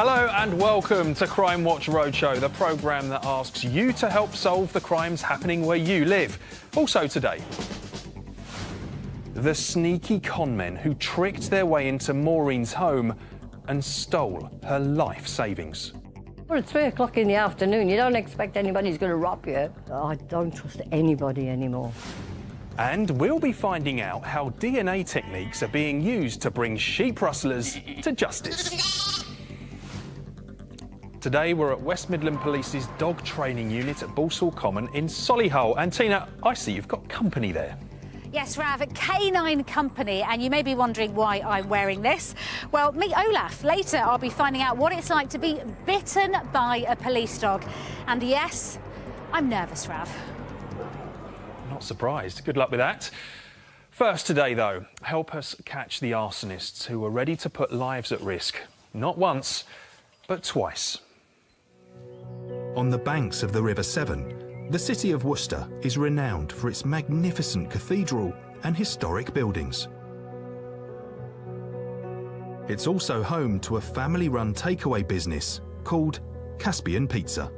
Hello and welcome to Crimewatch Roadshow, the programme that asks you to help solve the crimes happening where you live. Also today, the sneaky conmen who tricked their way into Maureen's home and stole her life savings. Well, it's 3 o'clock in the afternoon. You don't expect anybody's going to rob you. I don't trust anybody anymore. And we'll be finding out how DNA techniques are being used to bring sheep rustlers to justice. Today we're at West Midland Police's dog training unit at Balsall Common in Solihull. And Tina, I see you've got company there. Yes, Rav, a canine company, and you may be wondering why I'm wearing this. Well, meet Olaf. Later, I'll be finding out what it's like to be bitten by a police dog. And yes, I'm nervous, Rav. Not surprised. Good luck with that. First today, though, help us catch the arsonists who are ready to put lives at risk. Not once, but twice. On the banks of the River Severn, the city of Worcester is renowned for its magnificent cathedral and historic buildings. It's also home to a family-run takeaway business called Caspian Pizza.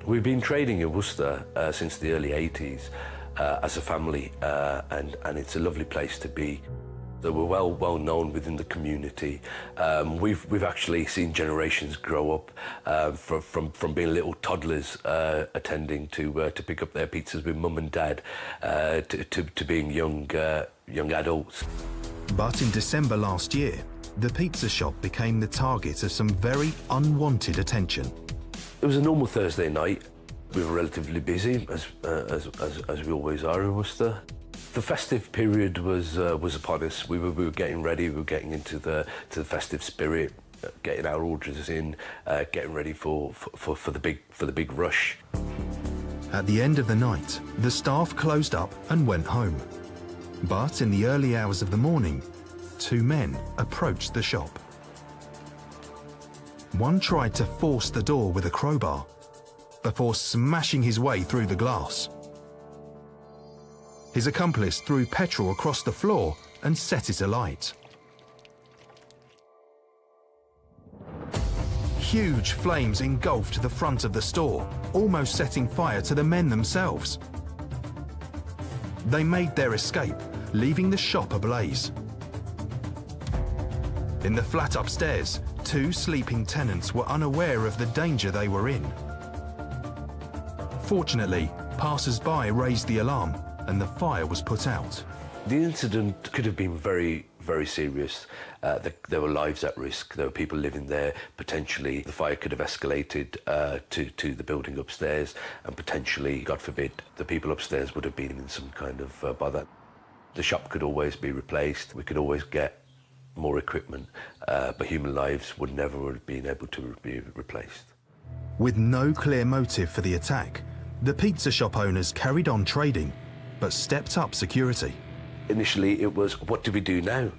We've been trading in Worcester since the early 80s as a family, and it's a lovely place to be. That we're well known within the community. We've actually seen generations grow up from being little toddlers attending to pick up their pizzas with mum and dad to being young adults. But in December last year, the pizza shop became the target of some very unwanted attention. It was a normal Thursday night. We were relatively busy, as we always are in Worcester. The festive period was upon us. We were getting ready. We were getting into the festive spirit, getting our orders in, getting ready for the big rush. At the end of the night, the staff closed up and went home. But in the early hours of the morning, 2 men approached the shop. One tried to force the door with a crowbar before smashing his way through the glass. His accomplice threw petrol across the floor and set it alight. Huge flames engulfed the front of the store, almost setting fire to the men themselves. They made their escape, leaving the shop ablaze. In the flat upstairs, 2 sleeping tenants were unaware of the danger they were in. Fortunately, passers-by raised the alarm and the fire was put out. The incident could have been very, very serious. There were lives at risk. There were people living there. Potentially, the fire could have escalated to the building upstairs, and potentially, God forbid, the people upstairs would have been in some kind of bother. The shop could always be replaced. We could always get more equipment, but human lives would never have been able to be replaced. With no clear motive for the attack, the pizza shop owners carried on trading, but stepped up security. Initially, it was, what do we do now?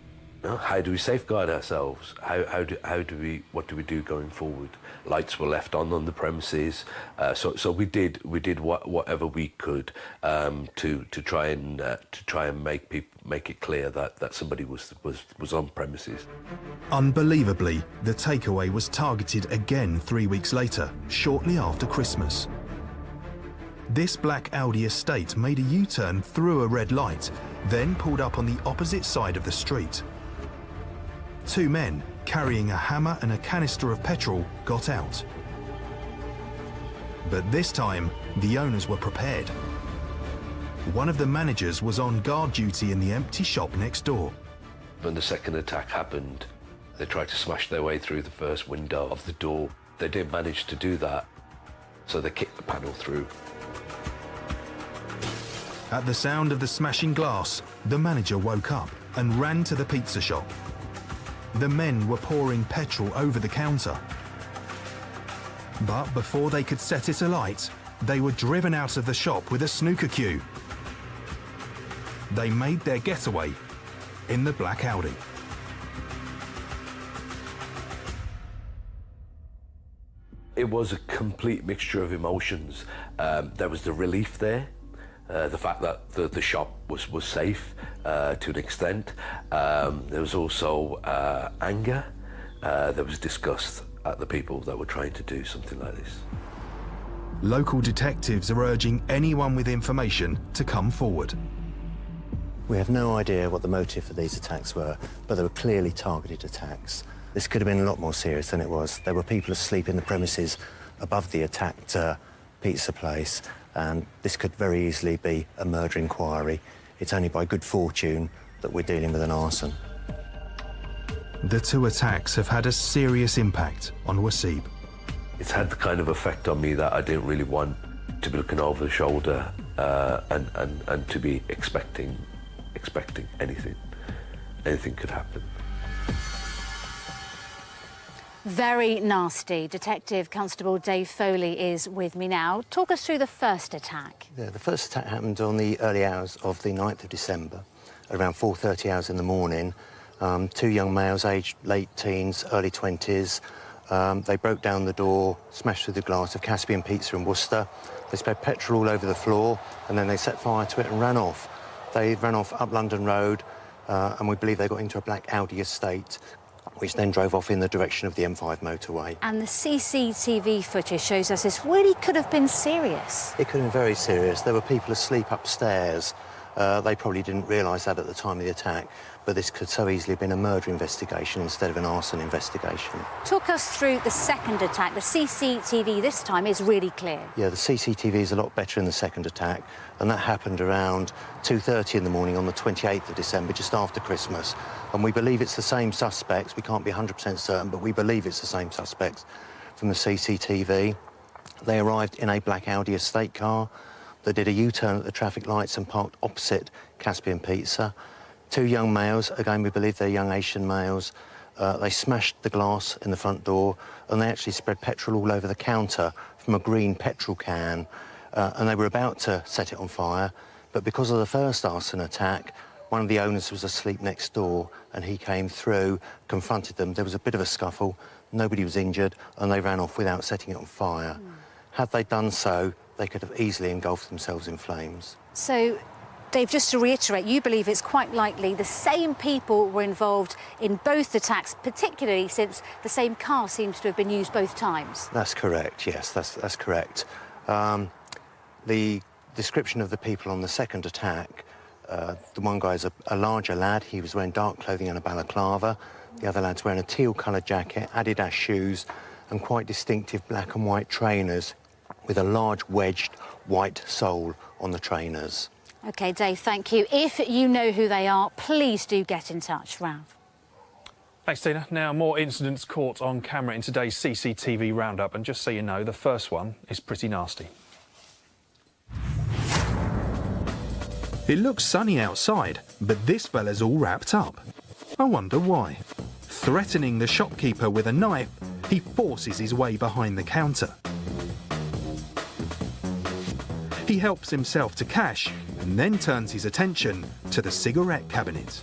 How do we safeguard ourselves? What do we do going forward? Lights were left on the premises, so we did whatever we could to try and make it clear that somebody was on premises. Unbelievably, the takeaway was targeted again 3 weeks later, shortly after Christmas. This black Audi estate made a U-turn through a red light, then pulled up on the opposite side of the street. 2 men, carrying a hammer and a canister of petrol, got out. But this time, the owners were prepared. One of the managers was on guard duty in the empty shop next door. When the second attack happened, they tried to smash their way through the first window of the door. They did manage to do that, so they kicked the panel through. At the sound of the smashing glass, the manager woke up and ran to the pizza shop. The men were pouring petrol over the counter. But before they could set it alight, they were driven out of the shop with a snooker cue. They made their getaway in the black Audi. It was a complete mixture of emotions. There was the relief there, the fact that the shop was safe to an extent. There was also anger, there was disgust, at the people that were trying to do something like this. Local detectives are urging anyone with information to come forward. We have no idea what the motive for these attacks were, but they were clearly targeted attacks. This could have been a lot more serious than it was. There were people asleep in the premises above the attacked pizza place, and this could very easily be a murder inquiry. It's only by good fortune that we're dealing with an arson. The two attacks have had a serious impact on Wasib. It's had the kind of effect on me that I didn't really want to be looking over the shoulder and to be expecting anything. Anything could happen. Very nasty. Detective Constable Dave Foley is with me now. Talk us through the first attack. Yeah, the first attack happened on the early hours of the 9th of December, around 4:30 hours in the morning. Two young males, aged late teens, early 20s. They broke down the door, smashed through the glass of Caspian Pizza in Worcester. They spread petrol all over the floor, and then they set fire to it and ran off. They ran off up London Road, and we believe they got into a black Audi estate, which then drove off in the direction of the M5 motorway. And the CCTV footage shows us this really could have been serious. It could have been very serious. There were people asleep upstairs. They probably didn't realise that at the time of the attack, but this could so easily have been a murder investigation instead of an arson investigation. Talk us through the second attack. The CCTV this time is really clear. Yeah, the CCTV is a lot better in the second attack, and that happened around 2:30 in the morning on the 28th of December, just after Christmas. And we believe it's the same suspects. We can't be 100% certain, but we believe it's the same suspects from the CCTV. They arrived in a black Audi estate car. They did a U-turn at the traffic lights and parked opposite Caspian Pizza. Two young males, again we believe they're young Asian males, they smashed the glass in the front door, and they actually spread petrol all over the counter from a green petrol can, and they were about to set it on fire, but because of the first arson attack, one of the owners was asleep next door, and he came through, confronted them. There was a bit of a scuffle, nobody was injured, and they ran off without setting it on fire. Had they done so, they could have easily engulfed themselves in flames. So, Dave, just to reiterate, you believe it's quite likely the same people were involved in both attacks, particularly since the same car seems to have been used both times? That's correct, yes, that's correct. The description of the people on the second attack, the one guy's a larger lad. He was wearing dark clothing and a balaclava. The other lad's wearing a teal-coloured jacket, Adidas shoes, and quite distinctive black and white trainers with a large wedged white sole on the trainers. OK, Dave, thank you. If you know who they are, please do get in touch. Rav. Thanks, Tina. Now, more incidents caught on camera in today's CCTV roundup. And just so you know, the first one is pretty nasty. It looks sunny outside, but this fella's all wrapped up. I wonder why. Threatening the shopkeeper with a knife, he forces his way behind the counter. He helps himself to cash and then turns his attention to the cigarette cabinet.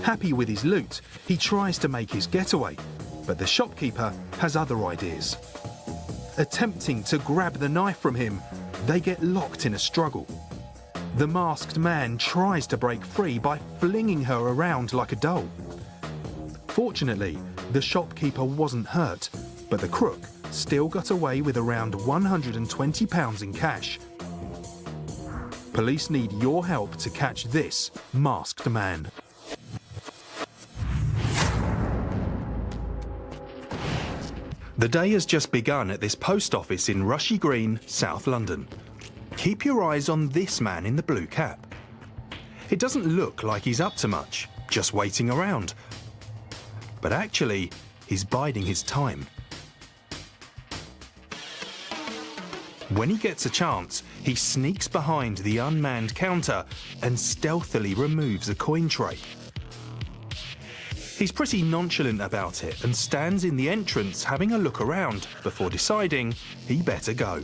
Happy with his loot, he tries to make his getaway, but the shopkeeper has other ideas. Attempting to grab the knife from him, they get locked in a struggle. The masked man tries to break free by flinging her around like a doll. Fortunately, the shopkeeper wasn't hurt, but the crook still got away with around £120 in cash. Police need your help to catch this masked man. The day has just begun at this post office in Rushy Green, South London. Keep your eyes on this man in the blue cap. It doesn't look like he's up to much, just waiting around. But actually, he's biding his time. When he gets a chance, he sneaks behind the unmanned counter and stealthily removes a coin tray. He's pretty nonchalant about it and stands in the entrance having a look around before deciding he better go.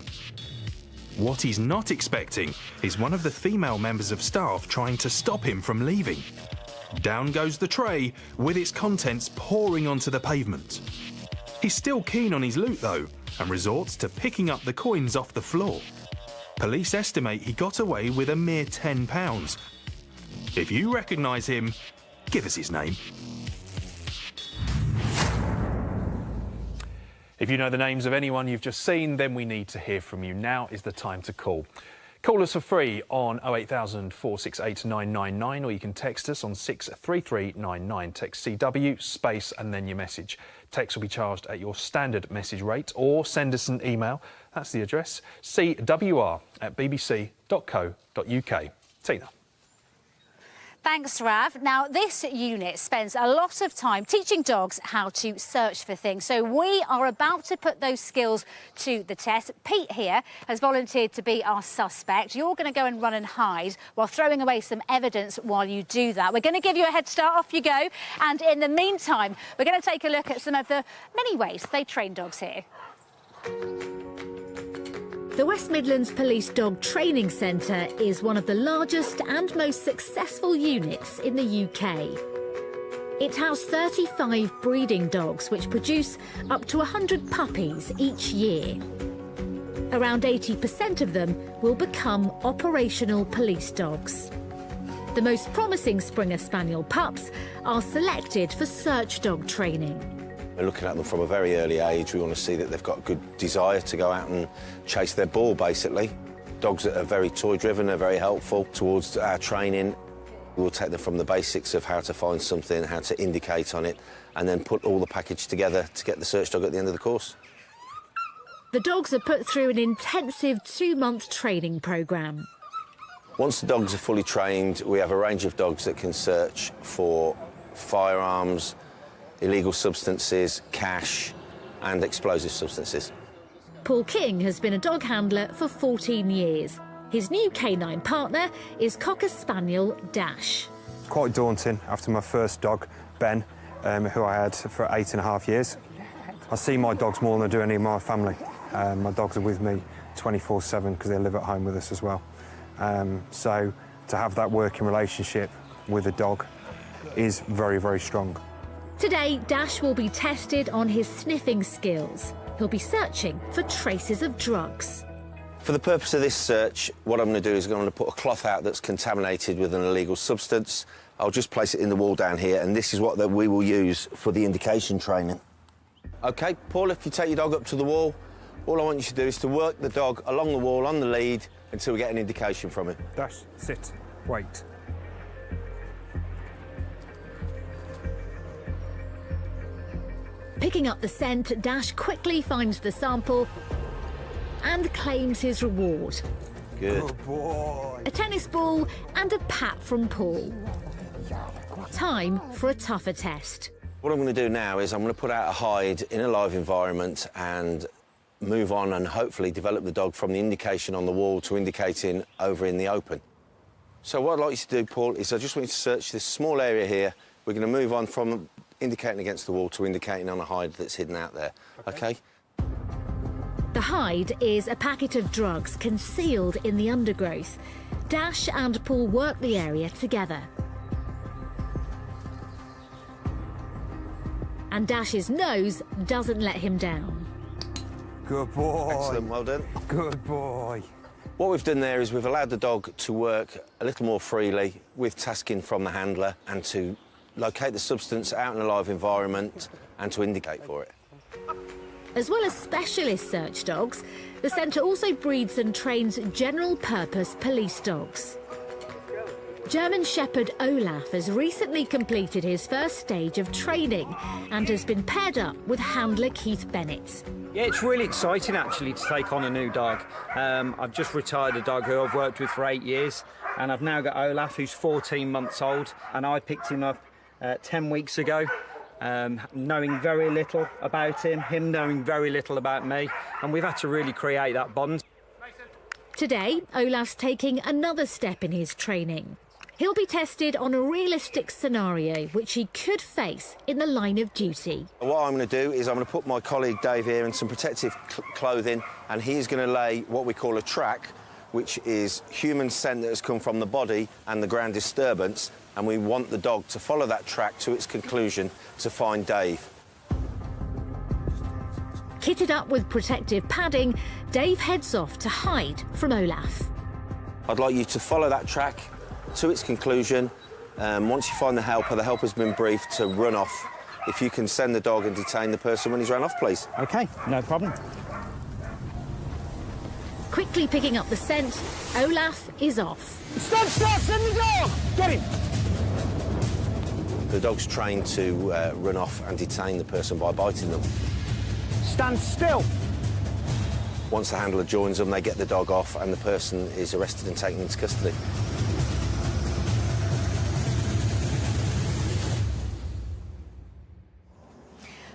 What he's not expecting is one of the female members of staff trying to stop him from leaving. Down goes the tray, with its contents pouring onto the pavement. He's still keen on his loot though, and resorts to picking up the coins off the floor. Police estimate he got away with a mere £10. If you recognise him, give us his name. If you know the names of anyone you've just seen, then we need to hear from you. Now is the time to call. Call us for free on 08000 468 999, or you can text us on 63399. Text CW, space and then your message. Text will be charged at your standard message rate, or send us an email. That's the address, cwr@bbc.co.uk. Tina. Thanks, Rav. Now, this unit spends a lot of time teaching dogs how to search for things. So we are about to put those skills to the test. Pete here has volunteered to be our suspect. You're going to go and run and hide while throwing away some evidence while you do that. We're going to give you a head start. Off you go. And in the meantime, we're going to take a look at some of the many ways they train dogs here. The West Midlands Police Dog Training Centre is one of the largest and most successful units in the UK. It houses 35 breeding dogs which produce up to 100 puppies each year. Around 80% of them will become operational police dogs. The most promising Springer Spaniel pups are selected for search dog training. We're looking at them from a very early age. We want to see that they've got good desire to go out and chase their ball, basically. Dogs that are very toy-driven are very helpful towards our training. We'll take them from the basics of how to find something, how to indicate on it, and then put all the package together to get the search dog at the end of the course. The dogs are put through an intensive 2-month training programme. Once the dogs are fully trained, we have a range of dogs that can search for firearms, illegal substances, cash and explosive substances. Paul King has been a dog handler for 14 years. His new canine partner is Cocker Spaniel Dash. Quite daunting after my first dog, Ben, who I had for 8.5 years. I see my dogs more than I do any of my family. My dogs are with me 24/7 because they live at home with us as well. So to have that working relationship with a dog is very, very strong. Today, Dash will be tested on his sniffing skills. He'll be searching for traces of drugs. For the purpose of this search, what I'm going to do is I'm going to put a cloth out that's contaminated with an illegal substance. I'll just place it in the wall down here, and this is what we will use for the indication training. OK, Paul, if you take your dog up to the wall, all I want you to do is to work the dog along the wall on the lead until we get an indication from him. Dash, sit, wait. Picking up the scent, Dash quickly finds the sample and claims his reward. Good. Good boy. A tennis ball and a pat from Paul. Time for a tougher test. What I'm going to do now is I'm going to put out a hide in a live environment and move on and hopefully develop the dog from the indication on the wall to indicating over in the open. So what I'd like you to do, Paul, is I just want you to search this small area here. We're going to move on from indicating against the wall to indicating on a hide that's hidden out there. OK? The hide is a packet of drugs concealed in the undergrowth. Dash and Paul work the area together. And Dash's nose doesn't let him down. Good boy. Excellent, well done. Good boy. What we've done there is we've allowed the dog to work a little more freely with tasking from the handler and to locate the substance out in a live environment and to indicate for it. As well as specialist search dogs, the centre also breeds and trains general-purpose police dogs. German Shepherd Olaf has recently completed his first stage of training and has been paired up with handler Keith Bennett. Yeah, it's really exciting actually to take on a new dog. I've just retired a dog who I've worked with for 8 years, and I've now got Olaf, who's 14 months old, and I picked him up 10 weeks ago, knowing very little about him knowing very little about me, and we've had to really create that bond. Today, Olaf's taking another step in his training. He'll be tested on a realistic scenario which he could face in the line of duty. What I'm going to do is I'm going to put my colleague Dave here in some protective clothing, and he's going to lay what we call a track, which is human scent that has come from the body and the ground disturbance, and we want the dog to follow that track to its conclusion to find Dave. Kitted up with protective padding, Dave heads off to hide from Olaf. I'd like you to follow that track to its conclusion. Once you find the helper's been briefed to run off if you can send the dog and detain the person when he's run off, please. OK, no problem. Quickly picking up the scent, Olaf is off. Stop, send the dog! Get him! The dog's trained to run off and detain the person by biting them. Stand still. Once the handler joins them, they get the dog off and the person is arrested and taken into custody.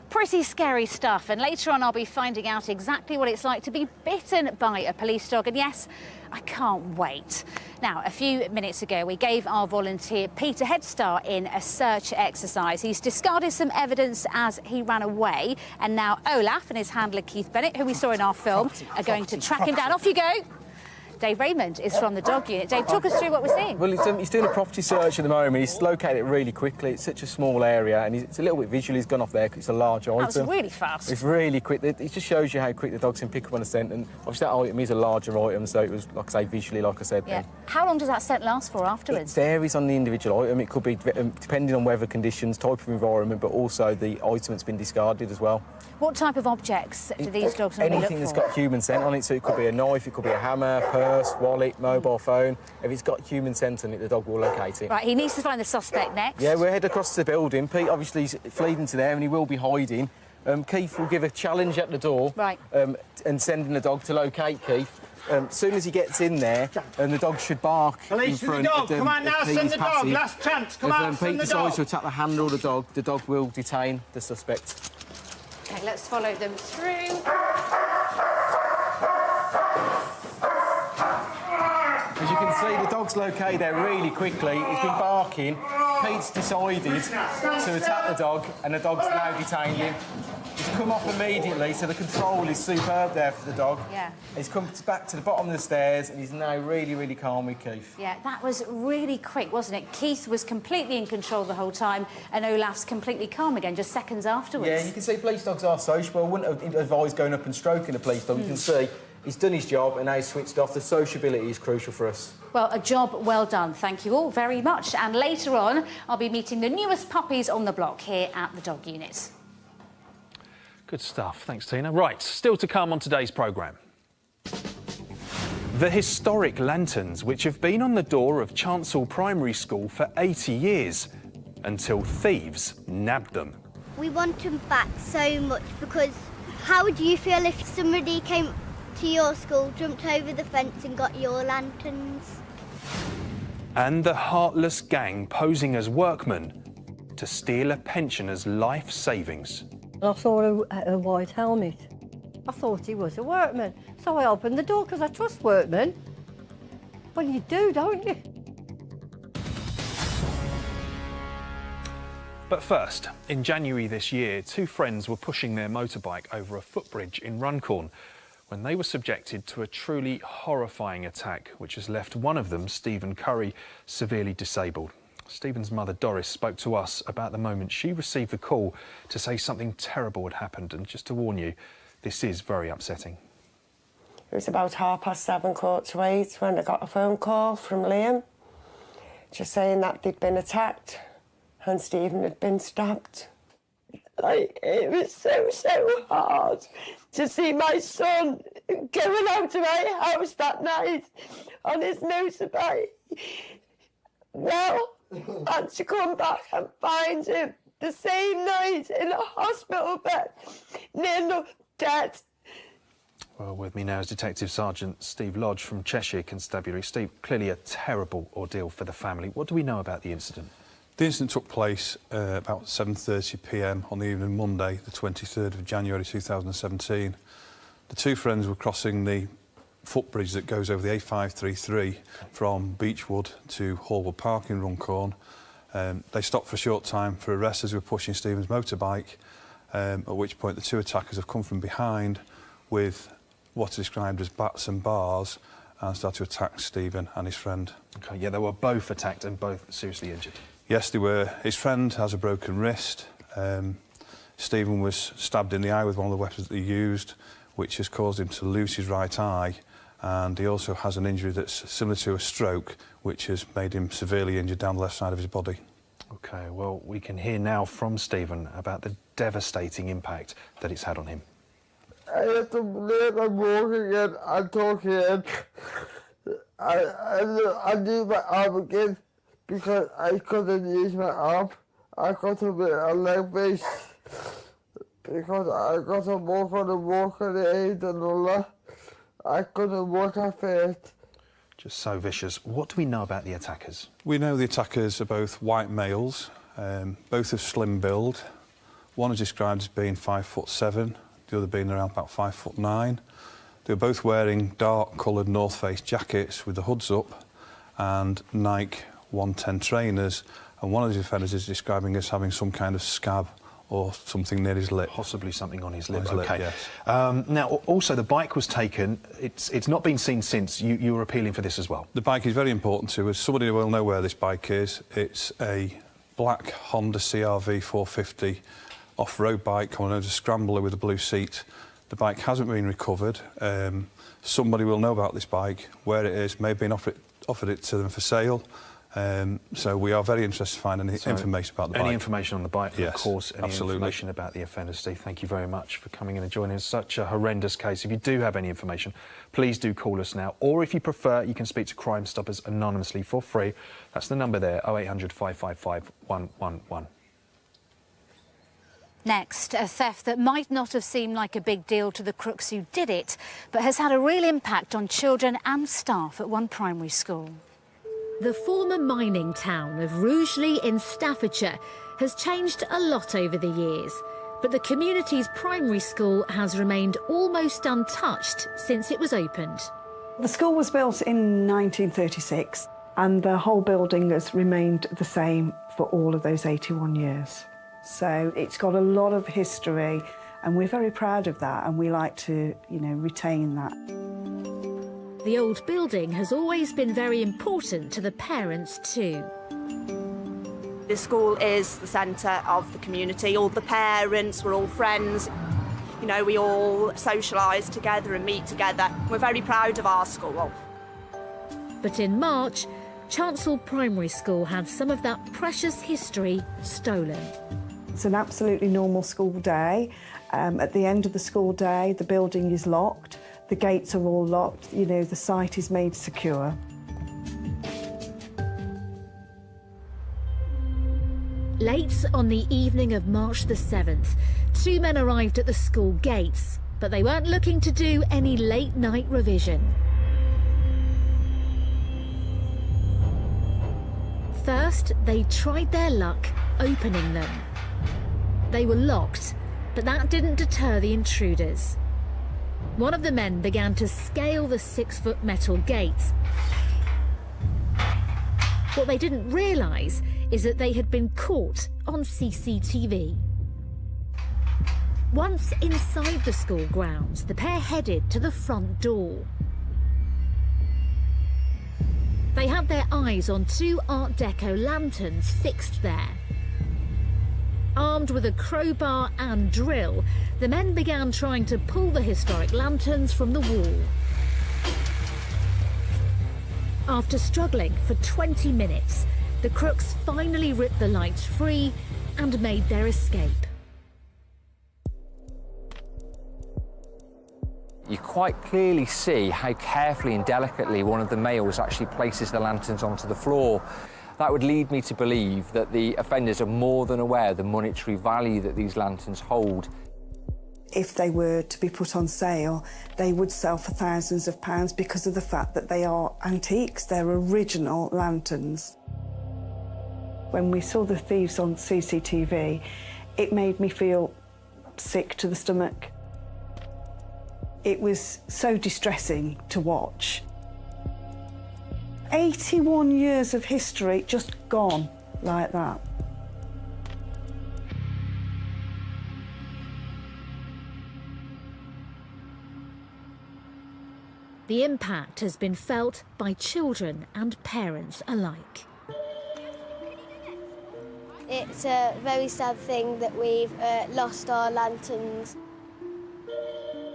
Pretty scary stuff, and later on I'll be finding out exactly what it's like to be bitten by a police dog, and yes, I can't wait. Now, a few minutes ago, we gave our volunteer Pete a head start in a search exercise. He's discarded some evidence as he ran away, and now Olaf and his handler Keith Bennett, who we saw in our film, are going to track him down. Off you go! Dave Raymond is from the dog unit. Dave, talk us through what we're seeing. Well, he's doing a property search at the moment. He's located it really quickly. It's such a small area, and it's a little bit visual. He's gone off there because it's a large item. That was really fast. It's really quick. It just shows you how quick the dogs can pick up on a scent, and obviously that item is a larger item, so it was, like I say, visually, like I said. Yeah. How long does that scent last for afterwards? It varies on the individual item. It could be depending on weather conditions, type of environment, but also the item that's been discarded as well. What type of objects do these dogs normally look for? Anything that's got human scent on it, so it could be a knife, it could be a hammer, purse, wallet, mobile phone. If it's got human scent on it, the dog will locate it. Right, he needs to find the suspect next. Yeah, we'll head across to the building. Pete obviously is fleeing to there and he will be hiding. Keith will give a challenge at the door. Right. And sending the dog to locate Keith. As soon as he gets in there, the dog should bark Police in to the front dog. of Come on now, send the dog. passage. Last chance. Come on, If send Pete the dog. decides to attack the handler or the dog will detain the suspect. OK, let's follow them through. As you can see, the dog's located there really quickly. He's been barking. Pete's decided to attack the dog, and the dog's now detained him. He's come off immediately, so the control is superb there for the dog. Yeah. He's come back to the bottom of the stairs, and he's now really, really calm with Keith. Yeah, that was really quick, wasn't it? Keith was completely in control the whole time, and Olaf's completely calm again, just seconds afterwards. Yeah, you can see police dogs are sociable. I wouldn't advise going up and stroking a police dog. You can see he's done his job and now he's switched off. The sociability is crucial for us. Well, a job well done. Thank you all very much. And later on, I'll be meeting the newest puppies on the block here at the dog unit. Good stuff. Thanks, Tina. Right, still to come on today's programme. The historic lanterns, which have been on the door of Chancel Primary School for 80 years, until thieves nabbed them. We want them back so much because how would you feel if somebody came to your school, jumped over the fence and got your lanterns? And the heartless gang posing as workmen to steal a pensioner's life savings. I saw a white helmet. I thought he was a workman, so I opened the door because I trust workmen. Well, you do, don't you? But first, in January this year, two friends were pushing their motorbike over a footbridge in Runcorn when they were subjected to a truly horrifying attack, which has left one of them, Stephen Curry, severely disabled. Stephen's mother, Doris, spoke to us about the moment she received the call to say something terrible had happened. And just to warn you, this is very upsetting. It was about 7:30, 7:45 when I got a phone call from Liam, just saying that they'd been attacked and Stephen had been stabbed. Like, it was so hard to see my son going out of my house that night on his motorbike. Well, and to come back and find him the same night in a hospital bed, near enough dead. Well, with me now is Detective Sergeant Steve Lodge from Cheshire Constabulary. Steve, clearly a terrible ordeal for the family. What do we know about the incident? The incident took place about 7:30 p.m. on the evening Monday, the 23rd of January 2017. The two friends were crossing the footbridge that goes over the A533 from Beechwood to Hallwood Park in Runcorn. They stopped for a short time for a rest as we were pushing Stephen's motorbike, at which point the two attackers have come from behind with what is described as bats and bars and started to attack Stephen and his friend. OK, yeah, they were both attacked and both seriously injured. Yes, they were. His friend has a broken wrist. Stephen was stabbed in the eye with one of the weapons that he used, which has caused him to lose his right eye. And he also has an injury that's similar to a stroke, which has made him severely injured down the left side of his body. OK, well, we can hear now from Stephen about the devastating impact that it's had on him. I had to learn to walk again and talk again. I need my arm again because I couldn't use my arm. I got to be a leg brace because I got to walk on the walker, the aid and all that. I couldn't walk at first. Just so vicious. What do we know about the attackers? We know the attackers are both white males, both of slim build. One is described as being 5'7", the other being around about 5'9". They were both wearing dark coloured North Face jackets with the hoods up and Nike 110 trainers, and one of the offenders is describing as having some kind of scab or something near his lip. Possibly something on his lip, On his OK. lip, yes. Now, also, the bike was taken. It's not been seen since. You were appealing for this as well. The bike is very important to us. Somebody will know where this bike is. It's a black Honda CR-V 450 off-road bike, commonly known as a scrambler with a blue seat. The bike hasn't been recovered. Somebody will know about this bike, where it is, may have been offered it to them for sale. So we are very interested to find any information about the bike. Any information on the bike, yes, of course, any absolutely. information about the offender. Steve, thank you very much for coming in and joining us. Such a horrendous case. If you do have any information, please do call us now. Or if you prefer, you can speak to Crime Stoppers anonymously for free. That's the number there, 0800 555 111. Next, a theft that might not have seemed like a big deal to the crooks who did it, but has had a real impact on children and staff at one primary school. The former mining town of Rugeley in Staffordshire has changed a lot over the years, but the community's primary school has remained almost untouched since it was opened. The school was built in 1936 and the whole building has remained the same for all of those 81 years. So it's got a lot of history and we're very proud of that and we like to, retain that. The old building has always been very important to the parents too. The school is the centre of the community. All the parents, we're all friends. We all socialise together and meet together. We're very proud of our school. But in March, Chancel Primary School had some of that precious history stolen. It's an absolutely normal school day. At the end of the school day, the building is locked. The gates are all locked, the site is made secure. Late on the evening of March the 7th, two men arrived at the school gates, but they weren't looking to do any late-night revision. First, they tried their luck opening them. They were locked, but that didn't deter the intruders. One of the men began to scale the 6-foot metal gates. What they didn't realise is that they had been caught on CCTV. Once inside the school grounds, the pair headed to the front door. They had their eyes on two Art Deco lanterns fixed there. Armed with a crowbar and drill, the men began trying to pull the historic lanterns from the wall. After struggling for 20 minutes, the crooks finally ripped the lights free and made their escape. You quite clearly see how carefully and delicately one of the males actually places the lanterns onto the floor. That would lead me to believe that the offenders are more than aware of the monetary value that these lanterns hold. If they were to be put on sale, they would sell for thousands of pounds because of the fact that they are antiques, they're original lanterns. When we saw the thieves on CCTV, it made me feel sick to the stomach. It was so distressing to watch. 81 years of history just gone like that. The impact has been felt by children and parents alike. It's a very sad thing that we've lost our lanterns.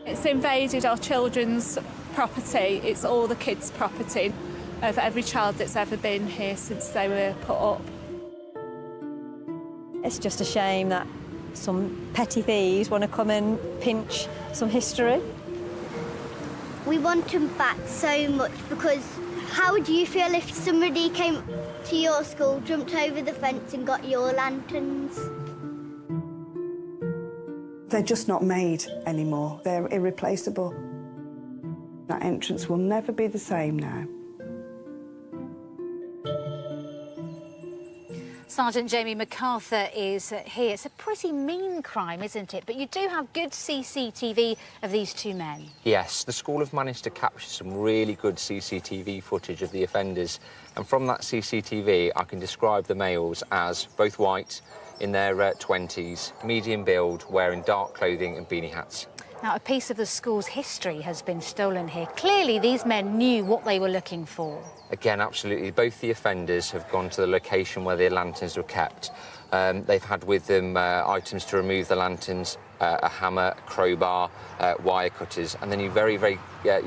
It's invaded our children's property. It's all the kids' property of every child that's ever been here since they were put up. It's just a shame that some petty thieves want to come and pinch some history. We want them back so much because how would you feel if somebody came to your school, jumped over the fence and got your lanterns? They're just not made anymore. They're irreplaceable. That entrance will never be the same now. Sergeant Jamie MacArthur is here. It's a pretty mean crime, isn't it? But you do have good CCTV of these two men. Yes, the school have managed to capture some really good CCTV footage of the offenders. And from that CCTV, I can describe the males as both white, in their 20s, medium build, wearing dark clothing and beanie hats. Now, a piece of the school's history has been stolen here. Clearly, these men knew what they were looking for. Again, absolutely. Both the offenders have gone to the location where the lanterns were kept. They've had with them items to remove the lanterns, a hammer, a crowbar, wire cutters, and then you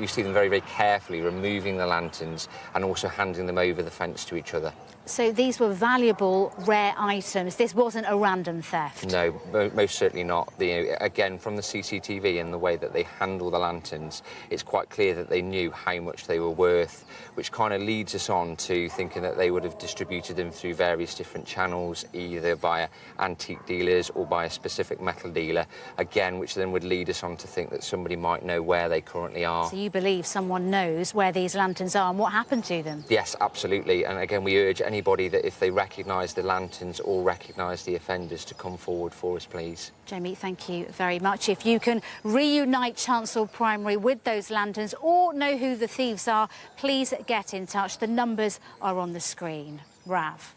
see them very, very carefully removing the lanterns and also handing them over the fence to each other. So these were valuable, rare items. This wasn't a random theft? No, most certainly not. Again, from the CCTV and the way that they handle the lanterns, it's quite clear that they knew how much they were worth, which kind of leads us on to thinking that they would have distributed them through various different channels, either via antique dealers or by a specific metal dealer, again, which then would lead us on to think that somebody might know where they currently are. So you believe someone knows where these lanterns are and what happened to them? Yes, absolutely. And again, we urge anybody that if they recognise the lanterns or recognise the offenders to come forward for us, please. Jamie, thank you very much. If you can reunite Chancel Primary with those lanterns or know who the thieves are, please get in touch. The numbers are on the screen. Rav.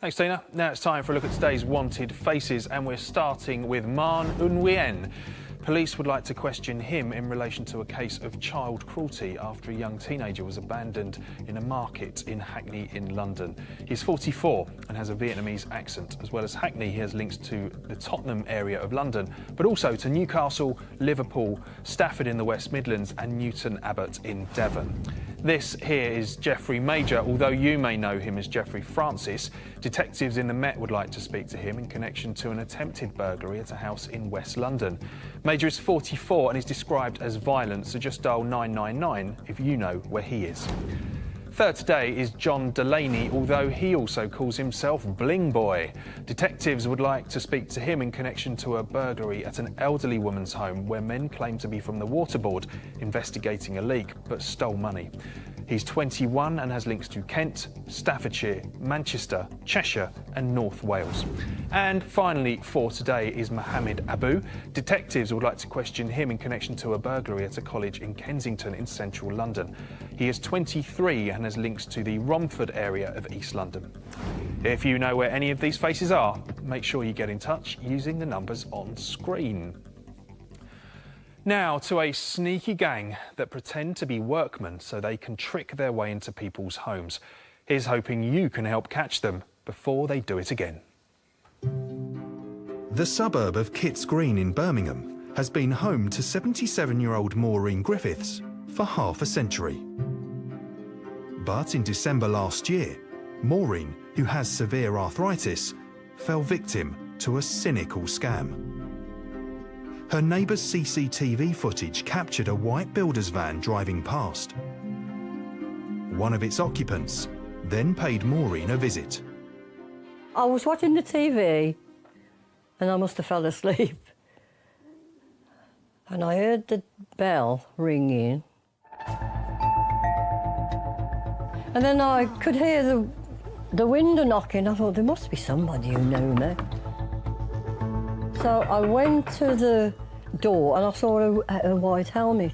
Thanks, Tina. Now it's time for a look at today's wanted faces, and we're starting with Man Nguyen. Police would like to question him in relation to a case of child cruelty after a young teenager was abandoned in a market in Hackney in London. He's 44 and has a Vietnamese accent. As well as Hackney, he has links to the Tottenham area of London, but also to Newcastle, Liverpool, Stafford in the West Midlands and Newton Abbot in Devon. This here is Jeffrey Major, although you may know him as Jeffrey Francis. Detectives in the Met would like to speak to him in connection to an attempted burglary at a house in West London. Major is 44 and is described as violent, so just dial 999 if you know where he is. Third today is John Delaney, although he also calls himself Bling Boy. Detectives would like to speak to him in connection to a burglary at an elderly woman's home where men claim to be from the water board investigating a leak but stole money. He's 21 and has links to Kent, Staffordshire, Manchester, Cheshire and North Wales. And finally, for today is Mohammed Abu. Detectives would like to question him in connection to a burglary at a college in Kensington in central London. He is 23 and has links to the Romford area of East London. If you know where any of these faces are, make sure you get in touch using the numbers on screen. Now to a sneaky gang that pretend to be workmen so they can trick their way into people's homes. Here's hoping you can help catch them before they do it again. The suburb of Kitts Green in Birmingham has been home to 77-year-old Maureen Griffiths for half a century. But in December last year, Maureen, who has severe arthritis, fell victim to a cynical scam. Her neighbour's CCTV footage captured a white builder's van driving past. One of its occupants then paid Maureen a visit. I was watching the TV and I must have fell asleep. And I heard the bell ringing. And then I could hear the window knocking. I thought, there must be somebody who knew me. So I went to the door and I saw a white helmet.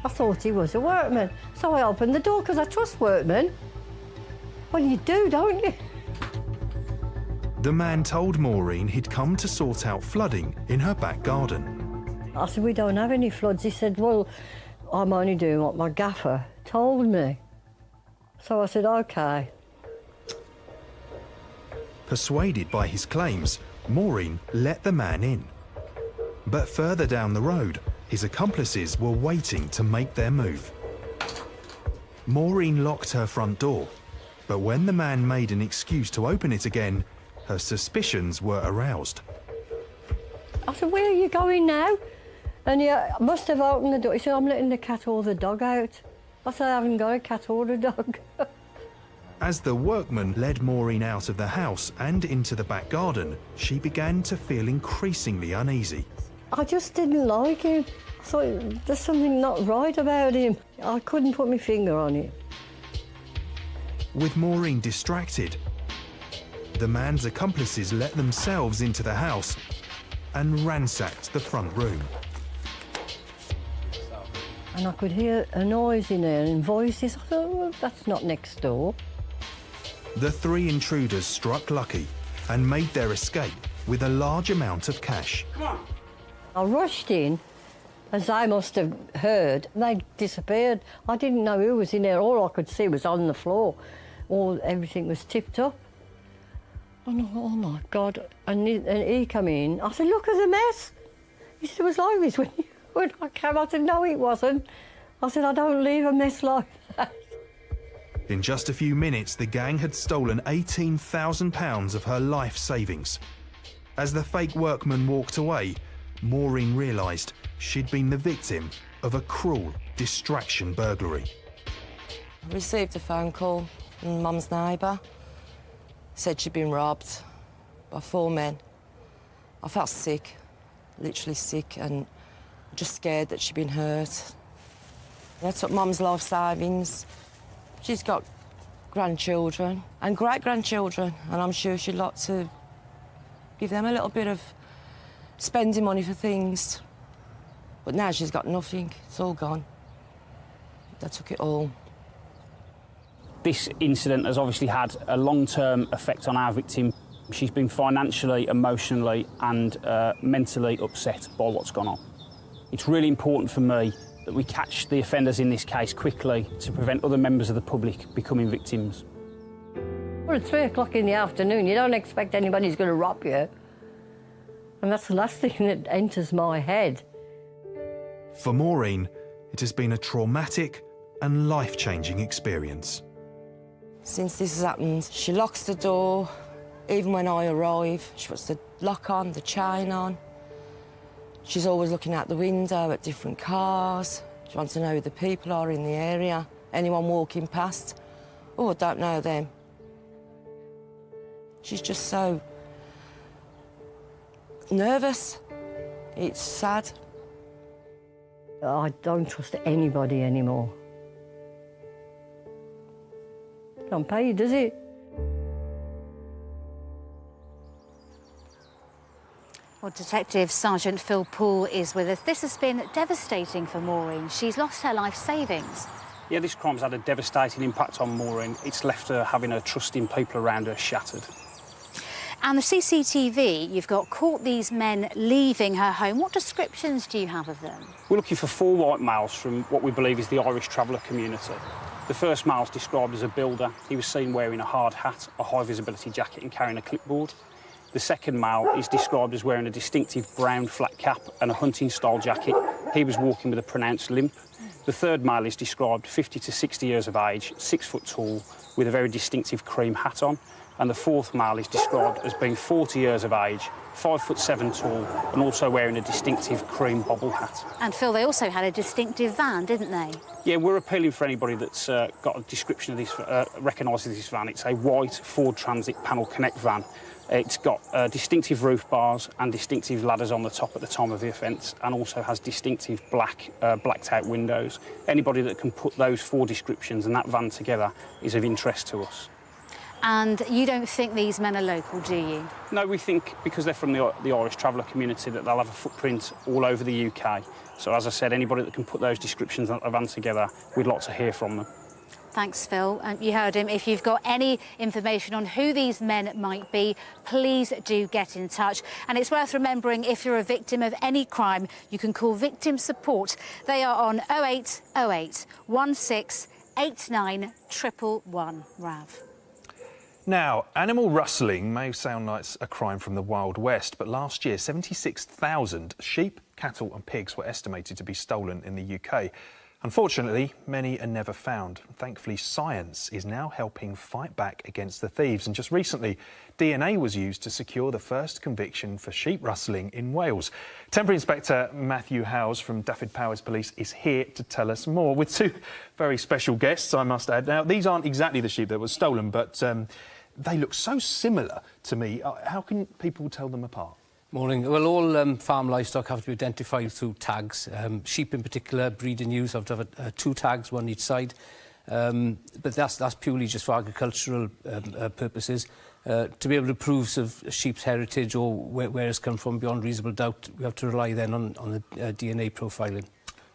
I thought he was a workman. So I opened the door because I trust workmen. Well, you do, don't you? The man told Maureen he'd come to sort out flooding in her back garden. I said, we don't have any floods. He said, well, I'm only doing what my gaffer told me. So I said, OK. Persuaded by his claims, Maureen let the man in. But further down the road, his accomplices were waiting to make their move. Maureen locked her front door, but when the man made an excuse to open it again, her suspicions were aroused. I said, where are you going now? And he must have opened the door. He said, I'm letting the cat or the dog out. I said, I haven't got a cat or a dog. As the workman led Maureen out of the house and into the back garden, she began to feel increasingly uneasy. I just didn't like him. I thought there's something not right about him. I couldn't put my finger on it. With Maureen distracted, the man's accomplices let themselves into the house and ransacked the front room. And I could hear a noise in there and voices. I thought, well, that's not next door. The three intruders struck lucky and made their escape with a large amount of cash. Come on. I rushed in, as they must have heard, and they disappeared. I didn't know who was in there. All I could see was on the floor. Everything was tipped up. And I thought, oh my God. And he came in. I said, look at the mess. He said, it was like this when I came. I said, no, it wasn't. I said, I don't leave a mess like that. In just a few minutes, the gang had stolen £18,000 of her life savings. As the fake workman walked away, Maureen realised she'd been the victim of a cruel distraction burglary. I received a phone call from Mum's neighbour. Said she'd been robbed by 4 men. I felt sick, literally sick, and just scared that she'd been hurt. I took Mum's life savings. She's got grandchildren and great-grandchildren, and I'm sure she'd like to give them a little bit of spending money for things. But now she's got nothing. It's all gone. They took it all. This incident has obviously had a long-term effect on our victim. She's been financially, emotionally and mentally upset by what's gone on. It's really important for me that we catch the offenders in this case quickly to prevent other members of the public becoming victims. Well, it's 3 o'clock in the afternoon. You don't expect anybody's going to rob you. And that's the last thing that enters my head. For Maureen, it has been a traumatic and life-changing experience. Since this has happened, she locks the door. Even when I arrive, she puts the lock on, the chain on. She's always looking out the window at different cars. She wants to know who the people are in the area. Anyone walking past, oh, I don't know them. She's just so nervous. It's sad. I don't trust anybody anymore. Don't pay you, does it? Well, Detective Sergeant Phil Poole is with us. This has been devastating for Maureen. She's lost her life savings. Yeah, this crime's had a devastating impact on Maureen. It's left her having her trust in people around her shattered. And the CCTV, you've got caught these men leaving her home. What descriptions do you have of them? We're looking for 4 white males from what we believe is the Irish traveller community. The first male's described as a builder. He was seen wearing a hard hat, a high-visibility jacket and carrying a clipboard. The second male is described as wearing a distinctive brown flat cap and a hunting-style jacket. He was walking with a pronounced limp. The third male is described 50 to 60 years of age, 6 foot tall, with a very distinctive cream hat on. And the fourth male is described as being 40 years of age, 5'7" tall, and also wearing a distinctive cream bobble hat. And Phil, they also had a distinctive van, didn't they? Yeah, we're appealing for anybody that's got a description of this, recognises this van. It's a white Ford Transit Panel Connect van. It's got distinctive roof bars and distinctive ladders on the top at the time of the offence, and also has distinctive blacked out windows. Anybody that can put those 4 descriptions and that van together is of interest to us. And you don't think these men are local, do you? No, we think because they're from the Irish traveller community that they'll have a footprint all over the UK. So, as I said, anybody that can put those descriptions and that van together, we'd like to hear from them. Thanks, Phil. You heard him. If you've got any information on who these men might be, please do get in touch. And it's worth remembering, if you're a victim of any crime, you can call Victim Support. They are on 0808 16 89 111. Rav. Now, animal rustling may sound like a crime from the Wild West, but last year 76,000 sheep, cattle and pigs were estimated to be stolen in the UK. Unfortunately, many are never found. Thankfully, science is now helping fight back against the thieves. And just recently, DNA was used to secure the first conviction for sheep rustling in Wales. Temporary Inspector Matthew Howes from Dyfed-Powys Police is here to tell us more, with two very special guests, I must add. Now, these aren't exactly the sheep that was stolen, but they look so similar to me. How can people tell them apart? Morning. Well, all farm livestock have to be identified through tags. Sheep in particular, breeding ewes have to have 2 tags, one each side. But that's purely just for agricultural purposes. To be able to prove sort of sheep's heritage or where it's come from beyond reasonable doubt, we have to rely then on the DNA profiling.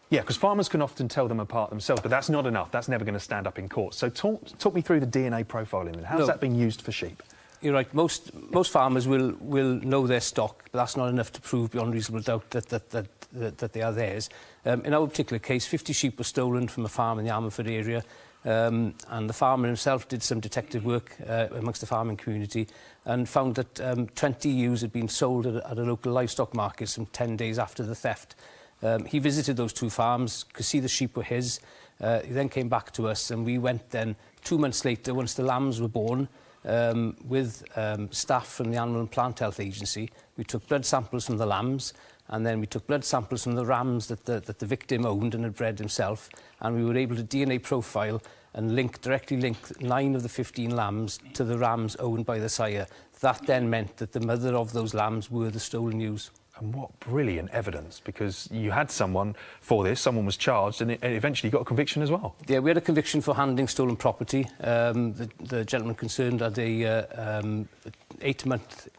Yeah, because farmers can often tell them apart themselves, but that's not enough. That's never going to stand up in court. So talk me through the DNA profiling and how's that being used for sheep? You're right. Most farmers will know their stock, but that's not enough to prove beyond reasonable doubt that they are theirs. In our particular case, 50 sheep were stolen from a farm in the Ammanford area, and the farmer himself did some detective work amongst the farming community and found that 20 ewes had been sold at a local livestock market some 10 days after the theft. He visited those 2 farms, could see the sheep were his. He then came back to us, and we went then 2 months later, once the lambs were born, with staff from the Animal and Plant Health Agency. We took blood samples from the lambs, and then we took blood samples from the rams that the victim owned and had bred himself, and we were able to DNA profile and directly link 9 of the 15 lambs to the rams owned by the sire. That then meant that the mother of those lambs were the stolen ewes. And what brilliant evidence, because you had someone for this, someone was charged, and it eventually got a conviction as well. Yeah, we had a conviction for handling stolen property. The gentleman concerned had a 8-month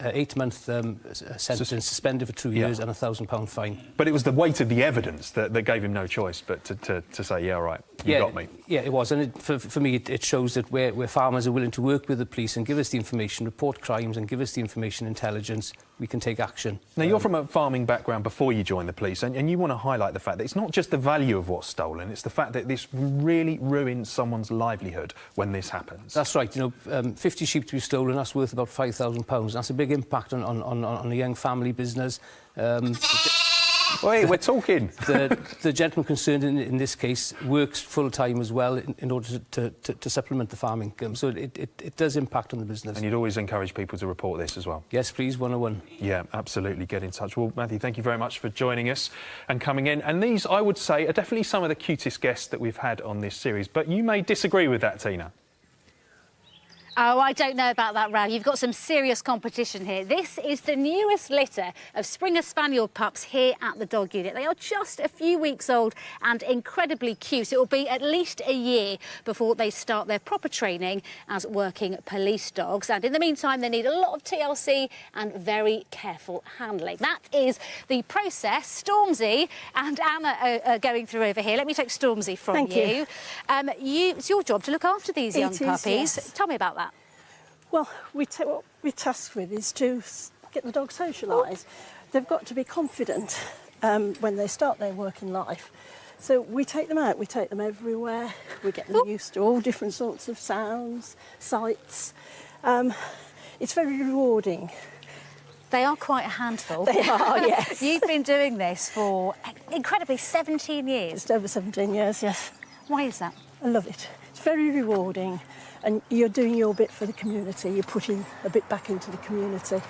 sentence, suspended for 2 years, and a £1,000 fine. But it was the weight of the evidence that gave him no choice but to say, yeah, right, you got me. Yeah, it was. And for me, it shows that where farmers are willing to work with the police and give us the information, report crimes and give us the information intelligence, we can take action. Now, you're from a farming background before you joined the police, and you want to highlight the fact that it's not just the value of what's stolen, it's the fact that this really ruins someone's livelihood when this happens. That's right. 50 sheep to be stolen, that's worth about £5,000. That's a big impact on a young family business. Wait, we're talking. The gentleman concerned in this case works full-time as well in order to supplement the farm income. So it does impact on the business. And you'd always encourage people to report this as well? Yes, please, 101. Yeah, absolutely. Get in touch. Well, Matthew, thank you very much for joining us and coming in. And these, I would say, are definitely some of the cutest guests that we've had on this series. But you may disagree with that, Tina. Oh, I don't know about that, Rav. You've got some serious competition here. This is the newest litter of Springer Spaniel pups here at the dog unit. They are just a few weeks old and incredibly cute. It will be at least a year before they start their proper training as working police dogs. And in the meantime, they need a lot of TLC and very careful handling. That is the process Stormzy and Anna are going through over here. Let me take Stormzy from Thank you. It's your job to look after these young puppies. Yes. Tell me about that. Well, what we're tasked with is to get the dog socialised. They've got to be confident when they start their working life. So we take them out, we take them everywhere, we get them used to all different sorts of sounds, sights. It's very rewarding. They are quite a handful. They are, yes. You've been doing this for incredibly 17 years. Just over 17 years, yes. Why is that? I love it. It's very rewarding. And you're doing your bit for the community, you're putting a bit back into the community.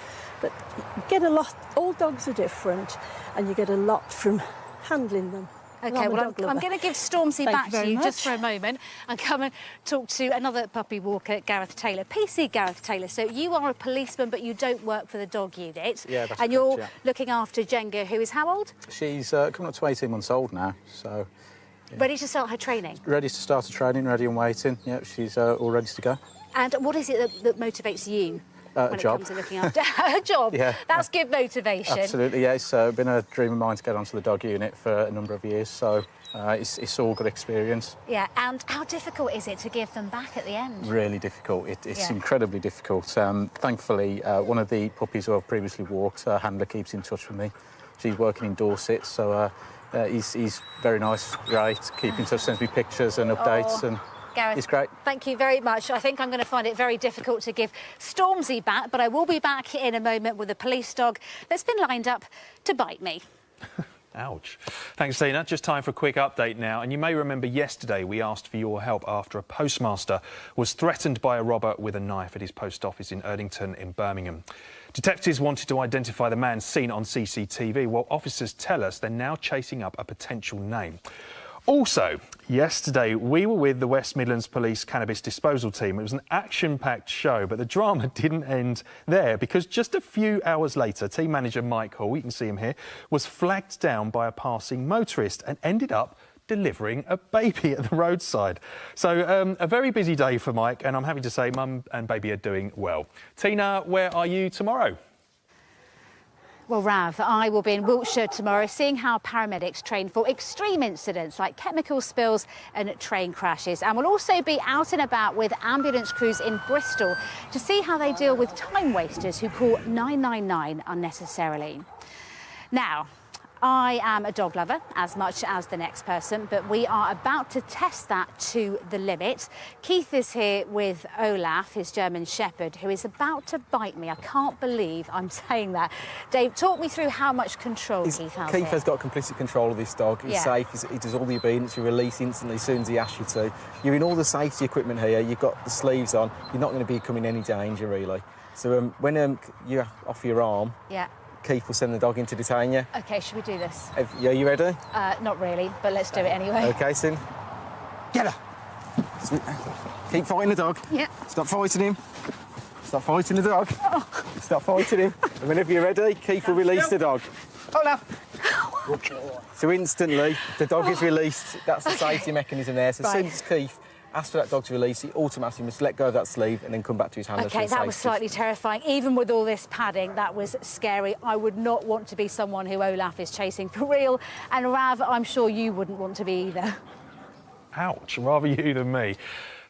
But you get a lot, all dogs are different, and you get a lot from handling them. OK, well, I'm going to give Stormzy back to you just for a moment and come and talk to another puppy walker, Gareth Taylor. PC Gareth Taylor, so you are a policeman, but you don't work for the dog unit. Yeah, that's And you're looking after Jenga, who is how old? She's coming up to 18 months old now, so... Yeah. Ready to start her training? Ready to start her training, ready and waiting. Yeah, she's all ready to go. And what is it that motivates you when it comes to looking after her job? Yeah. That's good motivation. Absolutely, yeah. It's been a dream of mine to get onto the dog unit for a number of years, so it's all good experience. Yeah, and how difficult is it to give them back at the end? Really difficult. It's incredibly difficult. Thankfully, one of the puppies who I've previously walked, her handler keeps in touch with me. She's working in Dorset, so... he's very nice, great, keep in touch, sends me pictures and updates, and Gareth, he's great. Thank you very much. I think I'm going to find it very difficult to give Stormzy back, but I will be back in a moment with a police dog that's been lined up to bite me. Ouch. Thanks, Tina. Just time for a quick update now. And you may remember yesterday we asked for your help after a postmaster was threatened by a robber with a knife at his post office in Erdington in Birmingham. Detectives wanted to identify the man seen on CCTV. Well, officers tell us they're now chasing up a potential name. Also, yesterday we were with the West Midlands Police cannabis disposal team. It was an action-packed show, but the drama didn't end there because just a few hours later, team manager Mike Hall, you can see him here, was flagged down by a passing motorist and ended up delivering a baby at the roadside. So a very busy day for Mike, and I'm happy to say mum and baby are doing well. Tina, where are you tomorrow? Well, Rav, I will be in Wiltshire tomorrow seeing how paramedics train for extreme incidents like chemical spills and train crashes. And we'll also be out and about with ambulance crews in Bristol to see how they deal with time wasters who call 999 unnecessarily. Now, I am a dog lover as much as the next person, but we are about to test that to the limit. Keith is here with Olaf, his German Shepherd, who is about to bite me. I can't believe I'm saying that. Dave, talk me through how much control Keith has. Keith has got complete control of this dog. He's safe, he does all the obedience, you release instantly as soon as he asks you to. You're in all the safety equipment here, you've got the sleeves on, you're not going to be coming in any danger, really. So when you're off your arm, Keith will send the dog in to detain you. OK, should we do this? Are you ready? Not really, but let's do it anyway. OK, Sin. Get her! Keep fighting the dog. Yeah. Stop fighting him. Stop fighting the dog. Oh. Stop fighting him. And whenever you're ready, Keith will release the dog. Olaf! So instantly, the dog is released. That's the safety mechanism there. So as soon as Keith asks for that dog to release, he automatically must let go of that sleeve and then come back to his handler. OK, that was slightly terrifying. Even with all this padding, that was scary. I would not want to be someone who Olaf is chasing for real. And Rav, I'm sure you wouldn't want to be either. Ouch, rather you than me.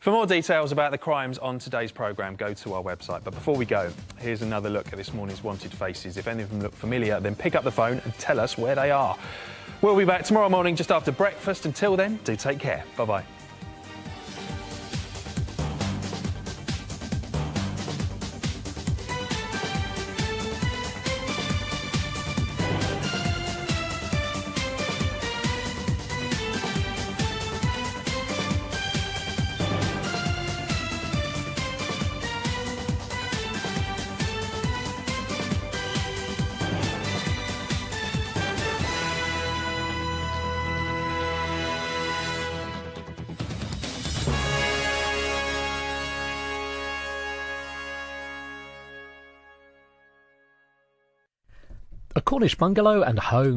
For more details about the crimes on today's programme, go to our website. But before we go, here's another look at this morning's wanted faces. If any of them look familiar, then pick up the phone and tell us where they are. We'll be back tomorrow morning just after breakfast. Until then, do take care. Bye-bye. A Cornish bungalow and home